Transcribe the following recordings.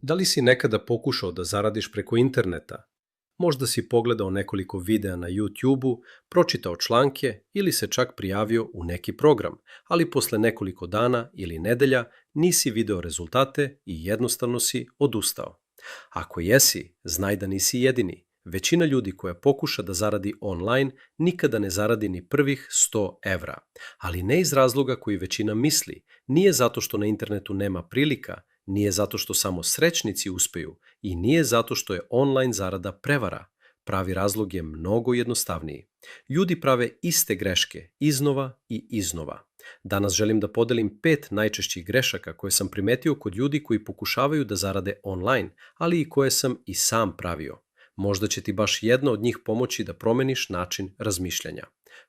Da li si nekada pokušao da zaradiš preko interneta? Možda si pogledao nekoliko videa na YouTube-u, pročitao članke ili se čak prijavio u neki program, ali posle nekoliko dana ili nedelja nisi video rezultate i jednostavno si odustao. Ako jesi, znaj da nisi jedini. Većina ljudi koja pokuša da zaradi online nikada ne zaradi ni prvih 100 evra. Ali ne iz razloga koji većina misli, nije zato što na internetu nema prilika, nije zato što samo srećnici uspeju i nije zato što je online zarada prevara. Pravi razlog je mnogo jednostavniji. Ljudi prave iste greške iznova i iznova. Danas želim da podelim 5 najčešćih grešaka koje sam primetio kod ljudi koji pokušavaju da zarade online, ali i koje sam i sam pravio. Možda će ti baš jedna od njih pomoći da promeniš način razmišljanja.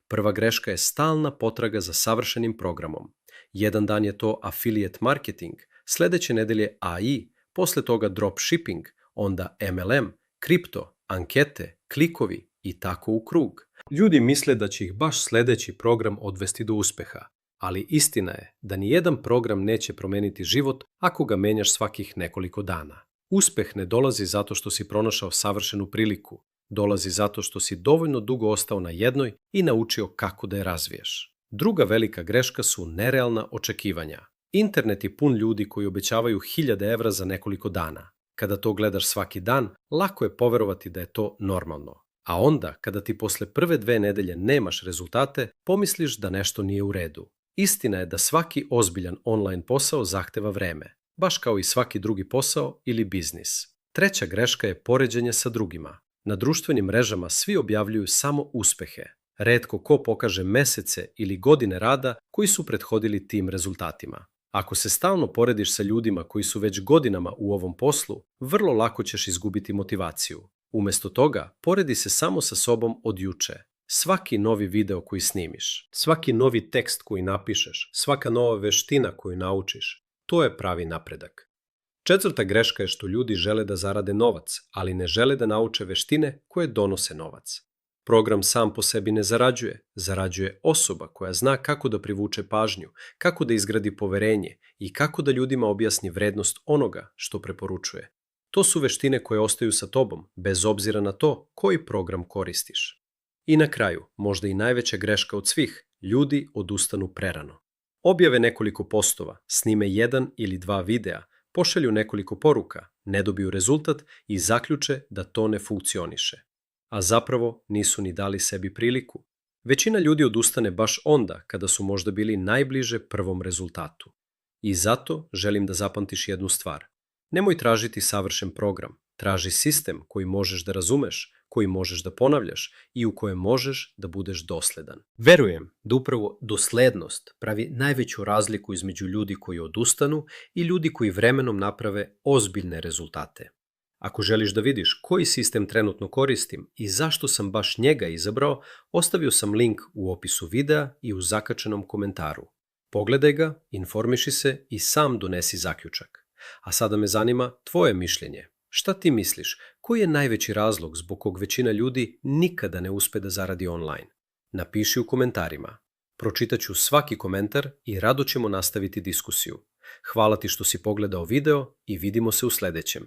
Prva greška je stalna potraga za savršenim programom. Jedan dan je to affiliate marketing, sledeće nedelje AI, posle toga dropshipping, onda MLM, kripto, ankete, klikovi i tako u krug. Ljudi misle da će ih baš sledeći program odvesti do uspeha, ali istina je da nijedan program neće promeniti život ako ga menjaš svakih nekoliko dana. Uspeh ne dolazi zato što si pronašao savršenu priliku, dolazi zato što si dovoljno dugo ostao na jednoj i naučio kako da je razviješ. Druga velika greška su nerealna očekivanja. Internet je pun ljudi koji obećavaju 1000 evra za nekoliko dana. Kada to gledaš svaki dan, lako je poverovati da je to normalno. A onda, kada ti posle prve 2 nedelje nemaš rezultate, pomisliš da nešto nije u redu. Istina je da svaki ozbiljan online posao zahteva vreme, baš kao i svaki drugi posao ili biznis. Treća greška je poređenje sa drugima. Na društvenim mrežama svi objavljuju samo uspehe. Retko ko pokaže mesece ili godine rada koji su prethodili tim rezultatima. Ako se stalno porediš sa ljudima koji su već godinama u ovom poslu, vrlo lako ćeš izgubiti motivaciju. Umesto toga, poredi se samo sa sobom od juče. Svaki novi video koji snimiš, svaki novi tekst koji napišeš, svaka nova veština koju naučiš, to je pravi napredak. Četvrta greška je što ljudi žele da zarade novac, ali ne žele da nauče veštine koje donose novac. Program sam po sebi ne zarađuje osoba koja zna kako da privuče pažnju, kako da izgradi poverenje i kako da ljudima objasni vrednost onoga što preporučuje. To su veštine koje ostaju sa tobom, bez obzira na to koji program koristiš. I na kraju, možda i najveća greška od svih, ljudi odustanu prerano. Objave nekoliko postova, snime 1 ili 2 videa, pošalju nekoliko poruka, ne dobiju rezultat i zaključe da to ne funkcioniše. A zapravo nisu ni dali sebi priliku. Većina ljudi odustane baš onda kada su možda bili najbliže prvom rezultatu. I zato želim da zapamtiš jednu stvar. Nemoj tražiti savršen program, traži sistem koji možeš da razumeš, koji možeš da ponavljaš i u kojem možeš da budeš dosledan. Verujem da upravo doslednost pravi najveću razliku između ljudi koji odustanu i ljudi koji vremenom naprave ozbiljne rezultate. Ako želiš da vidiš koji sistem trenutno koristim i zašto sam baš njega izabrao, ostavio sam link u opisu videa i u zakačenom komentaru. Pogledaj ga, informiši se i sam donesi zaključak. A sada me zanima tvoje mišljenje. Šta ti misliš? Koji je najveći razlog zbog kog većina ljudi nikada ne uspe da zaradi online? Napiši u komentarima. Pročitaću svaki komentar i rado ćemo nastaviti diskusiju. Hvala ti što si pogledao video i vidimo se u sledećem.